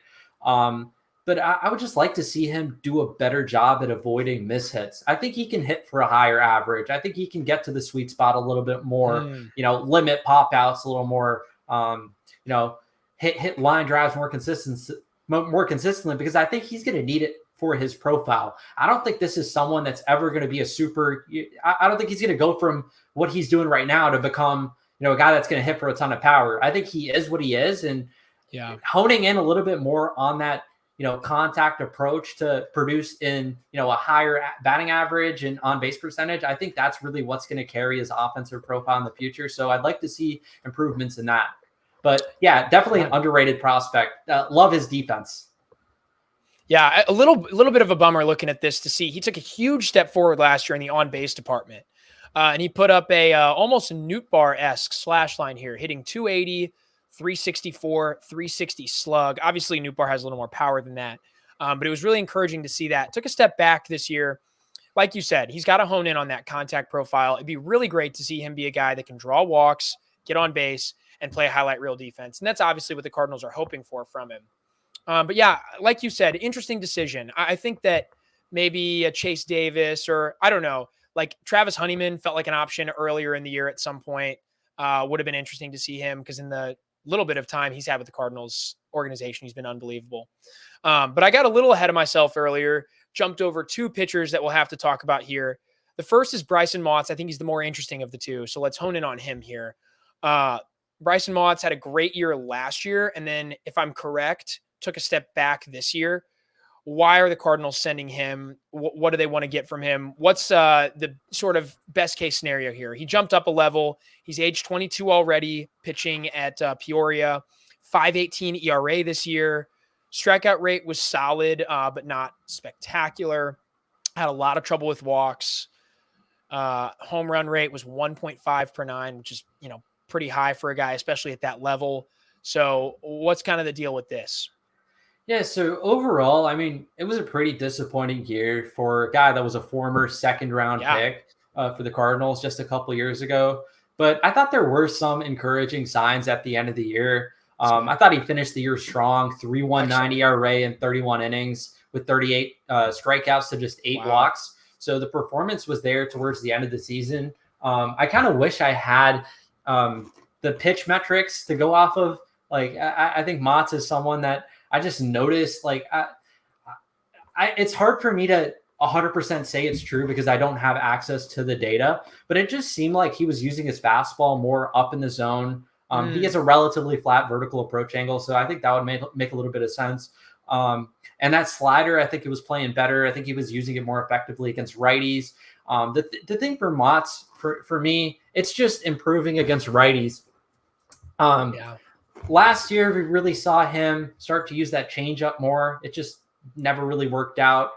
B: But I would just like to see him do a better job at avoiding mishits. I think he can hit for a higher average. I think he can get to the sweet spot a little bit more, limit pop outs a little more, hit line drives more consistently because I think he's going to need it for his profile. I don't think this is someone that's ever going to be I don't think he's going to go from what he's doing right now to become, a guy that's going to hit for a ton of power. I think he is what he is. And honing in a little bit more on that, contact approach to produce in, a higher batting average and on base percentage. I think that's really what's going to carry his offensive profile in the future. So I'd like to see improvements in that. But yeah, definitely an underrated prospect. Love his defense.
A: Yeah, a little bit of a bummer looking at this to see he took a huge step forward last year in the on-base department. And he put up a almost Newt Bar-esque slash line here, hitting 280, 364, 360 slug. Obviously, Newt Bar has a little more power than that. But it was really encouraging to see that. Took a step back this year. Like you said, he's got to hone in on that contact profile. It'd be really great to see him be a guy that can draw walks, get on base, and play highlight reel defense. And that's obviously what the Cardinals are hoping for from him. But yeah, like you said, interesting decision. I think that maybe a Chase Davis or I don't know, like Travis Honeyman felt like an option earlier in the year at some point. Would have been interesting to see him because in the little bit of time he's had with the Cardinals organization, he's been unbelievable. But I got a little ahead of myself earlier, jumped over two pitchers that we'll have to talk about here. The first is Bryson Motts. I think he's the more interesting of the two. So let's hone in on him here. Bryson Motts had a great year last year. And then if I'm correct, took a step back this year. Why are the Cardinals sending him? What do they want to get from him? What's the sort of best case scenario here? He jumped up a level. He's age 22 already, pitching at Peoria, 5.18 ERA this year. Strikeout rate was solid, but not spectacular. Had a lot of trouble with walks. Home run rate was 1.5 per 9, which is, pretty high for a guy, especially at that level. So what's kind of the deal with this?
B: Yeah, so overall, I mean, it was a pretty disappointing year for a guy that was a former second-round pick for the Cardinals just a couple years ago. But I thought there were some encouraging signs at the end of the year. I thought he finished the year strong, 3.19 ERA in 31 innings with 38 strikeouts to just 8 walks. So the performance was there towards the end of the season. I kind of wish I had the pitch metrics to go off of. Like, I think Motts is someone that I just noticed, like, it's hard for me to 100% say it's true because I don't have access to the data, but it just seemed like he was using his fastball more up in the zone. He has a relatively flat vertical approach angle, so I think that would make a little bit of sense. And that slider, I think it was playing better. I think he was using it more effectively against righties. The thing for Motts, for me, it's just improving against righties. Last year, we really saw him start to use that changeup more. It just never really worked out.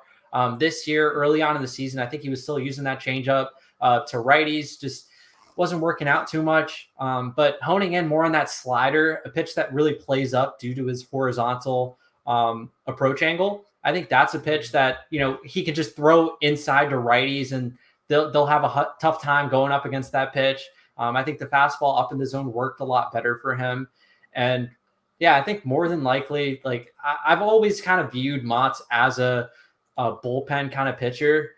B: This year, early on in the season, I think he was still using that changeup to righties. Just wasn't working out too much. But honing in more on that slider, a pitch that really plays up due to his horizontal approach angle. I think that's a pitch that, he can just throw inside to righties and they'll have a tough time going up against that pitch. I think the fastball up in the zone worked a lot better for him. And yeah, I think more than likely, like I've always kind of viewed Motz as a bullpen kind of pitcher,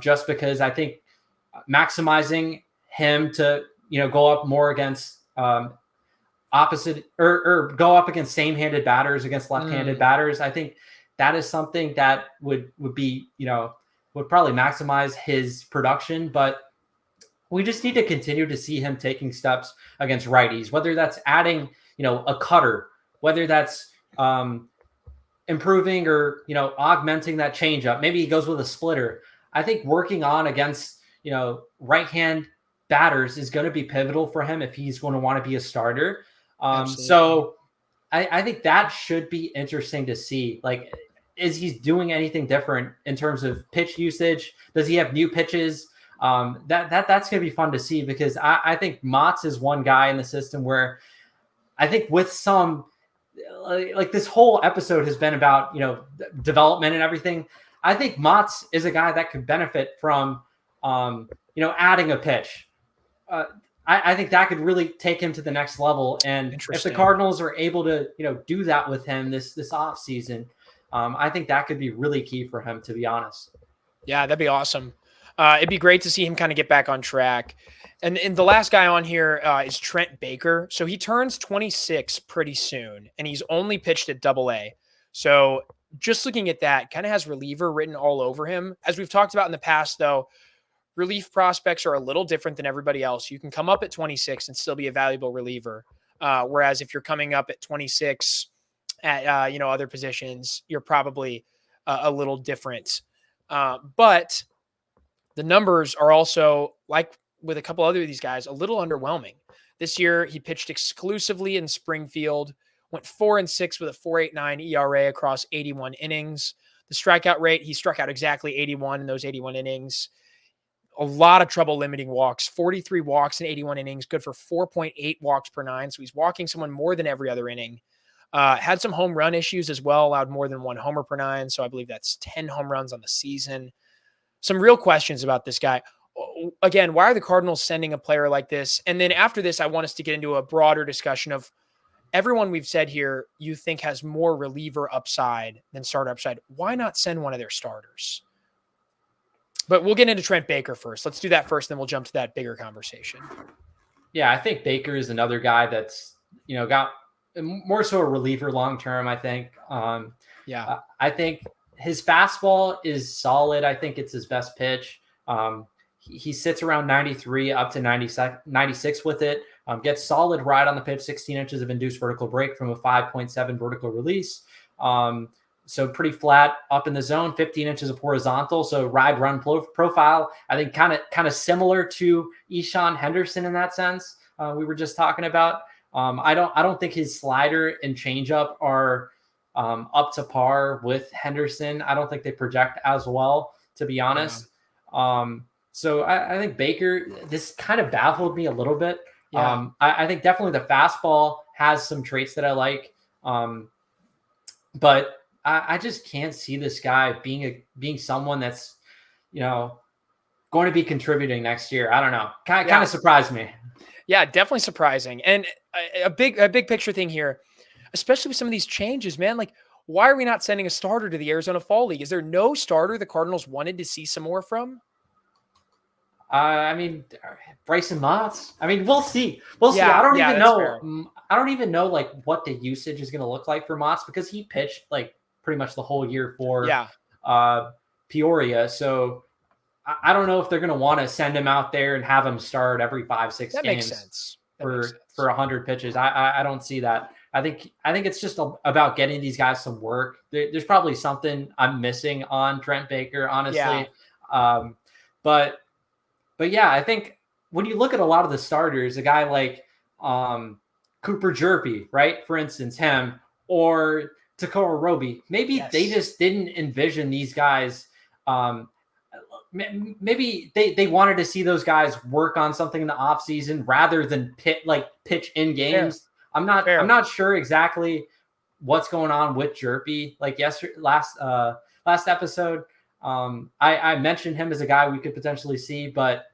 B: just because I think maximizing him to, go up more against opposite or go up against same-handed batters against left-handed batters. I think that is something that would be, would probably maximize his production, but we just need to continue to see him taking steps against righties, whether that's adding, a cutter, whether that's improving or, augmenting that changeup. Maybe he goes with a splitter. I think working on against, right-hand batters is going to be pivotal for him if he's going to want to be a starter. So I think that should be interesting to see. Like, is he doing anything different in terms of pitch usage? Does he have new pitches? That's going to be fun to see, because I think Motz is one guy in the system where I think with some, like this whole episode has been about, development and everything. I think Motz is a guy that could benefit from, adding a pitch. I think that could really take him to the next level. And if the Cardinals are able to, do that with him this off season, I think that could be really key for him, to be honest.
A: Yeah, that'd be awesome. It'd be great to see him kind of get back on track. And the last guy on here is Trent Baker. So he turns 26 pretty soon, and he's only pitched at Double-A. So just looking at that, kind of has reliever written all over him. As we've talked about in the past, though, relief prospects are a little different than everybody else. You can come up at 26 and still be a valuable reliever. Whereas if you're coming up at 26 at, other positions, you're probably a little different. But the numbers are also, like with a couple other of these guys, a little underwhelming. This year, he pitched exclusively in Springfield, went 4-6 with a 4.89 ERA across 81 innings. The strikeout rate, he struck out exactly 81 in those 81 innings. A lot of trouble limiting walks, 43 walks in 81 innings, good for 4.8 walks per nine. So he's walking someone more than every other inning. Had some home run issues as well, allowed more than one homer per nine. So I believe that's 10 home runs on the season. Some real questions about this guy. Again, why are the Cardinals sending a player like this? And then after this, I want us to get into a broader discussion of everyone we've said here you think has more reliever upside than starter upside. Why not send one of their starters? But we'll get into Trent Baker first. Let's do that first, then we'll jump to that bigger conversation.
B: Yeah, I think Baker is another guy that's, got more so a reliever long-term, I think. I think his fastball is solid. I think it's his best pitch. He sits around 93 up to 96 with it. Gets solid ride on the pitch, 16 inches of induced vertical break from a 5.7 vertical release. So pretty flat up in the zone, 15 inches of horizontal. So ride run profile, I think kind of similar to Ishan Henderson in that sense. We were just talking about. I don't think his slider and changeup are up to par with Henderson. I don't think they project as well, to be honest. Yeah. So I think Baker, this kind of baffled me a little bit. Yeah. I think definitely the fastball has some traits that I like. But I just can't see this guy being someone that's, going to be contributing next year. I don't know. Kind of surprised me.
A: Yeah, definitely surprising. And a big picture thing here, especially with some of these changes, man. Like, why are we not sending a starter to the Arizona Fall League? Is there no starter the Cardinals wanted to see some more from?
B: I mean, Bryson Motz. I mean, we'll see. We'll see. I don't even know. Fair. I don't even know like what the usage is going to look like for Motz, because he pitched like pretty much the whole year for Peoria. So I don't know if they're going to want to send him out there and have him start every 5-6 games.
A: Makes sense.
B: For 100 pitches. I don't see that. I think it's just about getting these guys some work. There's probably something I'm missing on Trent Baker, honestly. Yeah. But yeah, I think when you look at a lot of the starters, a guy like Cooper Jerpy, right? For instance, him, or Takara Roby, maybe they just didn't envision these guys. Maybe they wanted to see those guys work on something in the off season rather than pitch in games. Fair. I'm not sure exactly what's going on with Jerpy. Like last episode, I mentioned him as a guy we could potentially see, but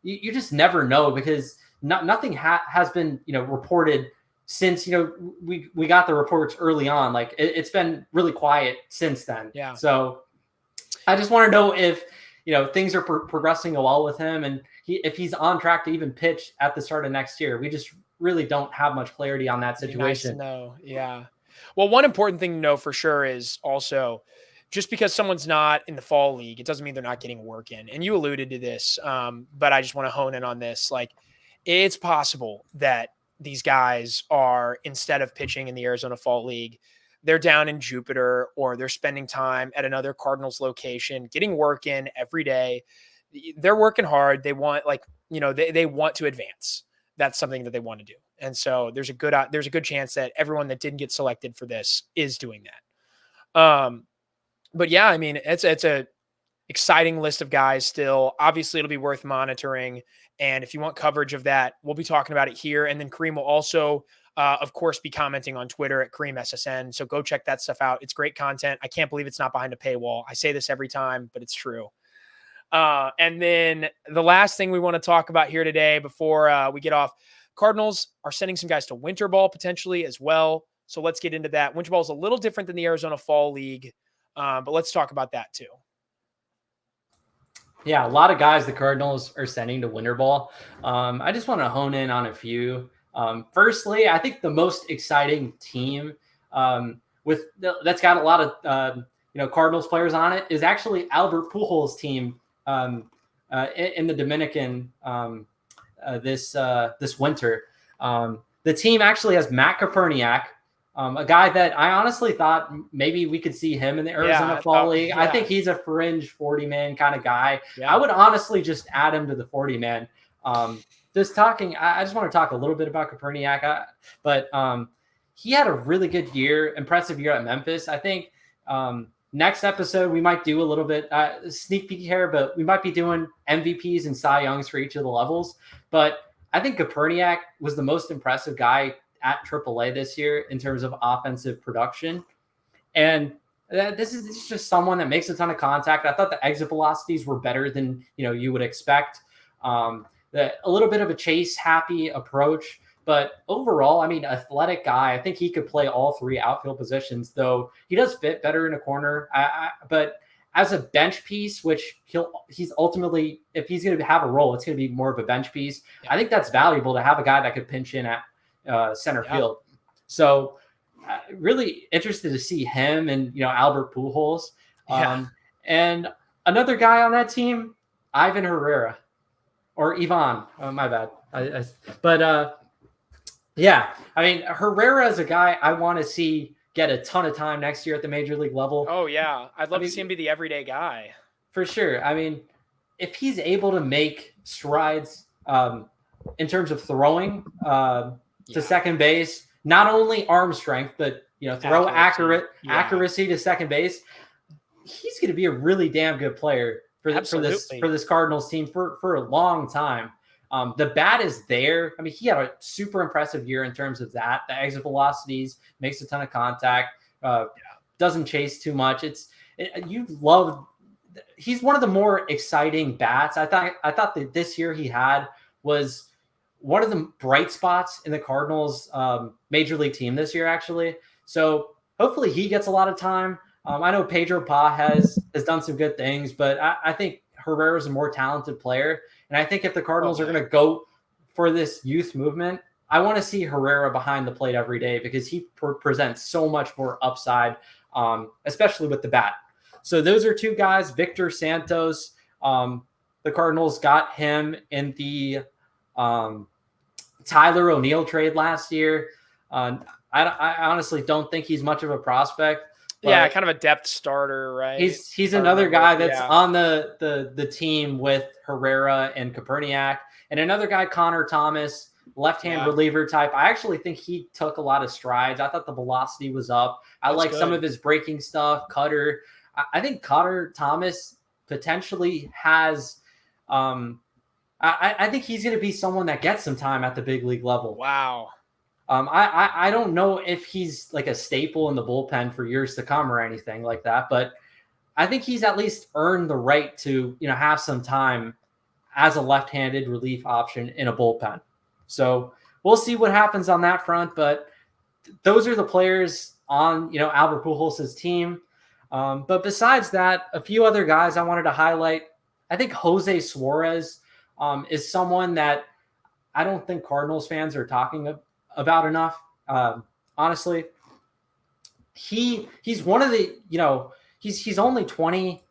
B: you just never know, because nothing has been, reported since, we got the reports early on. Like it's been really quiet since then.
A: Yeah.
B: So I just want to know if, things are progressing well with him, and if he's on track to even pitch at the start of next year. We just really don't have much clarity on that situation.
A: Nice to know. Yeah. Well, one important thing to know for sure is also, just because someone's not in the fall league, it doesn't mean they're not getting work in. And you alluded to this, but I just want to hone in on this. Like, it's possible that these guys are, instead of pitching in the Arizona Fall League, they're down in Jupiter, or they're spending time at another Cardinals location, getting work in every day. They're working hard. They want, they want to advance. That's something that they want to do. And so there's a good chance that everyone that didn't get selected for this is doing that. But yeah, I mean, it's a exciting list of guys still. Obviously, it'll be worth monitoring. And if you want coverage of that, we'll be talking about it here. And then Kareem will also, of course, be commenting on Twitter at KareemSSN. So go check that stuff out. It's great content. I can't believe it's not behind a paywall. I say this every time, but it's true. And then the last thing we want to talk about here today before we get off, Cardinals are sending some guys to winter ball potentially as well. So let's get into that. Winter ball is a little different than the Arizona Fall League, but let's talk about that too.
B: Yeah, a lot of guys the Cardinals are sending to winter ball. I just want to hone in on a few. Firstly, I think the most exciting team that's got a lot of Cardinals players on it is actually Albert Pujols' team in the Dominican this winter. The team actually has Matt Koperniak, a guy that I honestly thought maybe we could see him in the Arizona Fall League. Yeah. I think he's a fringe 40-man kind of guy. Yeah. I would honestly just add him to the 40-man. I just want to talk a little bit about Koperniak, but he had a really good year, impressive year at Memphis. I think next episode we might do a little bit sneak peek here, but we might be doing MVPs and Cy Youngs for each of the levels. But I think Koperniak was the most impressive guy at AAA this year in terms of offensive production. And this is just someone that makes a ton of contact. I thought the exit velocities were better than you would expect. A little bit of a chase happy approach, but overall, I mean, athletic guy. I think he could play all three outfield positions, though he does fit better in a corner. But as a bench piece, which he's ultimately, if he's going to have a role, it's going to be more of a bench piece. Yeah. I think that's valuable to have a guy that could pinch in at center field. So really interested to see him and, Albert Pujols. And another guy on that team, Ivan Herrera or Ivan. Oh, my bad. Yeah, I mean, Herrera is a guy I want to see get a ton of time next year at the major league level.
A: Oh, yeah. I'd love to see him be the everyday guy.
B: For sure. I mean, if he's able to make strides in terms of throwing to second base, not only arm strength, but, throw accuracy to second base, he's going to be a really damn good player for this Cardinals team for a long time. The bat is there. I mean, he had a super impressive year in terms of that. The exit velocities, makes a ton of contact, doesn't chase too much. He's one of the more exciting bats. I thought that this year he had was one of the bright spots in the Cardinals major league team this year, actually. So hopefully he gets a lot of time. I know Pedro Pa has done some good things, but I think Herrera is a more talented player. And I think if the Cardinals are going to go for this youth movement, I want to see Herrera behind the plate every day, because he presents so much more upside, especially with the bat. So those are two guys. Victor Santos, the Cardinals got him in the Tyler O'Neill trade last year. I honestly don't think he's much of a prospect.
A: Yeah, kind of a depth starter, right?
B: He's another guy that's on the team with Herrera and Koperniak, and another guy, Connor Thomas, left-hand reliever type. I actually think he took a lot of strides. I thought the velocity was up. I like some of his breaking stuff, cutter. I think Connor Thomas potentially has. I think he's going to be someone that gets some time at the big league level.
A: Wow.
B: I don't know if he's like a staple in the bullpen for years to come or anything like that, but I think he's at least earned the right to, have some time as a left-handed relief option in a bullpen. So we'll see what happens on that front. But those are the players on, Albert Pujols' team. But besides that, a few other guys I wanted to highlight. I think Jose Suarez is someone that I don't think Cardinals fans are talking about enough. Honestly, he's one of the, he's only 20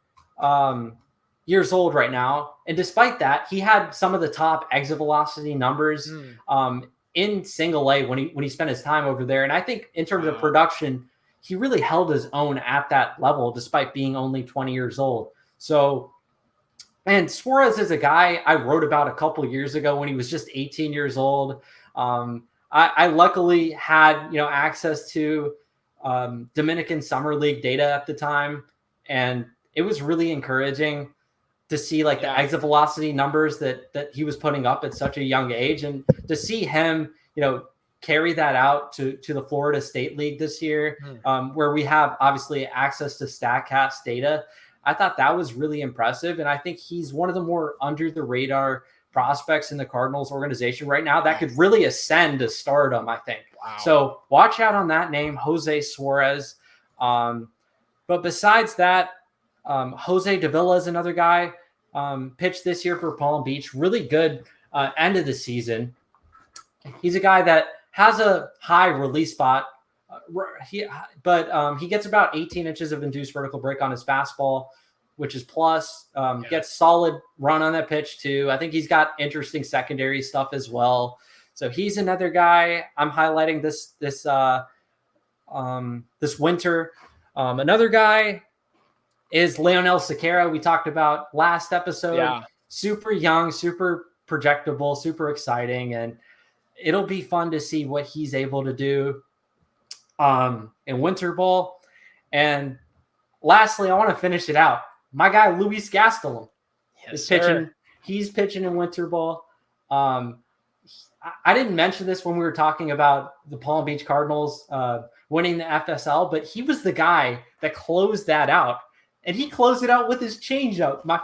B: years old right now, and despite that, he had some of the top exit velocity numbers in Single A when he spent his time over there. And I think in terms of production, he really held his own at that level despite being only 20 years old. So, and Suarez is a guy I wrote about a couple years ago when he was just 18 years old. I luckily had, access to Dominican Summer League data at the time, and it was really encouraging to see like the exit velocity numbers that he was putting up at such a young age, and to see him, carry that out to the Florida State League this year, where we have obviously access to StatCast data. I thought that was really impressive, and I think he's one of the more under the radar prospects in the Cardinals organization right now that could really ascend to stardom, I think. Wow. So watch out on that name, Jose Suarez. But besides that, Jose Davila is another guy, pitched this year for Palm Beach. Really good end of the season. He's a guy that has a high release spot, but he gets about 18 inches of induced vertical break on his fastball, which is plus. Gets solid run on that pitch too. I think he's got interesting secondary stuff as well. So he's another guy I'm highlighting this winter. Another guy is Leonel Sequeira. We talked about last episode. Yeah. Super young, super projectable, super exciting, and it'll be fun to see what he's able to do in winter ball. And lastly, I want to finish it out. My guy Luis Gastelum is pitching. Sir. He's pitching in winter ball. I didn't mention this when we were talking about the Palm Beach Cardinals winning the FSL, but he was the guy that closed that out. And he closed it out with his changeup, my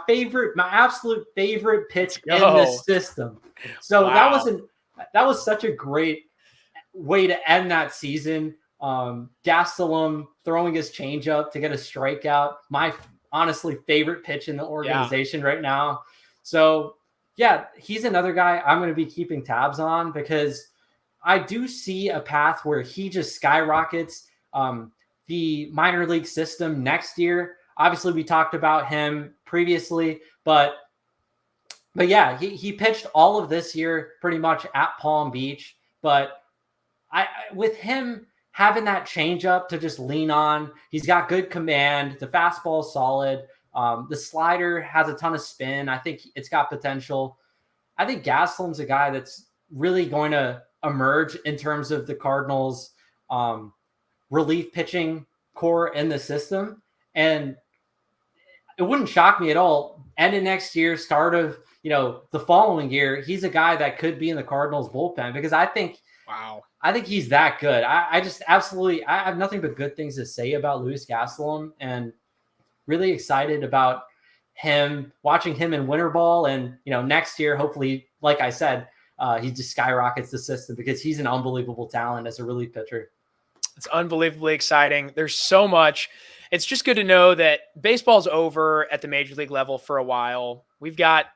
B: absolute favorite pitch in this system. So that was such a great way to end that season. Gastelum throwing his changeup to get a strikeout. My honestly favorite pitch in the organization right now. So yeah, he's another guy I'm going to be keeping tabs on, because I do see a path where he just skyrockets the minor league system next year. Obviously, we talked about him previously, but yeah, he pitched all of this year pretty much at Palm Beach. But with him having that changeup to just lean on, he's got good command. The fastball is solid. The slider has a ton of spin. I think it's got potential. I think Gastelum's a guy that's really going to emerge in terms of the Cardinals' relief pitching core in the system. And it wouldn't shock me at all. End of next year, start of the following year, he's a guy that could be in the Cardinals bullpen, because I think he's that good. I just absolutely, I have nothing but good things to say about Luis Gastelum, and really excited about watching him in winter ball. And, next year, hopefully, like I said, he just skyrockets the system, because he's an unbelievable talent as a relief pitcher.
A: It's unbelievably exciting. There's so much. It's just good to know that baseball's over at the major league level for a while. We've got,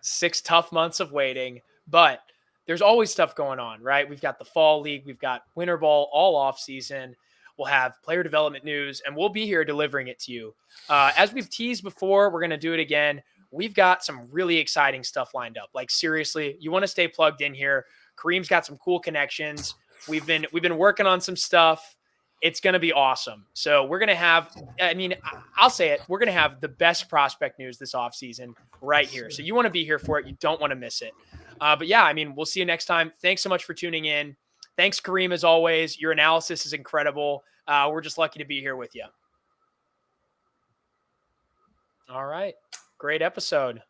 A: 6 tough months of waiting, but there's always stuff going on, right? We've got the fall league, we've got winter ball all off season. We'll have player development news, and we'll be here delivering it to you. As we've teased before, we're going to do it again. We've got some really exciting stuff lined up. Like, seriously, you want to stay plugged in here. Kareem's got some cool connections. We've been working on some stuff. It's going to be awesome. So we're going to have, I'll say it, we're going to have the best prospect news this offseason right here. So you want to be here for it. You don't want to miss it. But yeah, we'll see you next time. Thanks so much for tuning in. Thanks, Kareem, as always. Your analysis is incredible. We're just lucky to be here with you. All right. Great episode.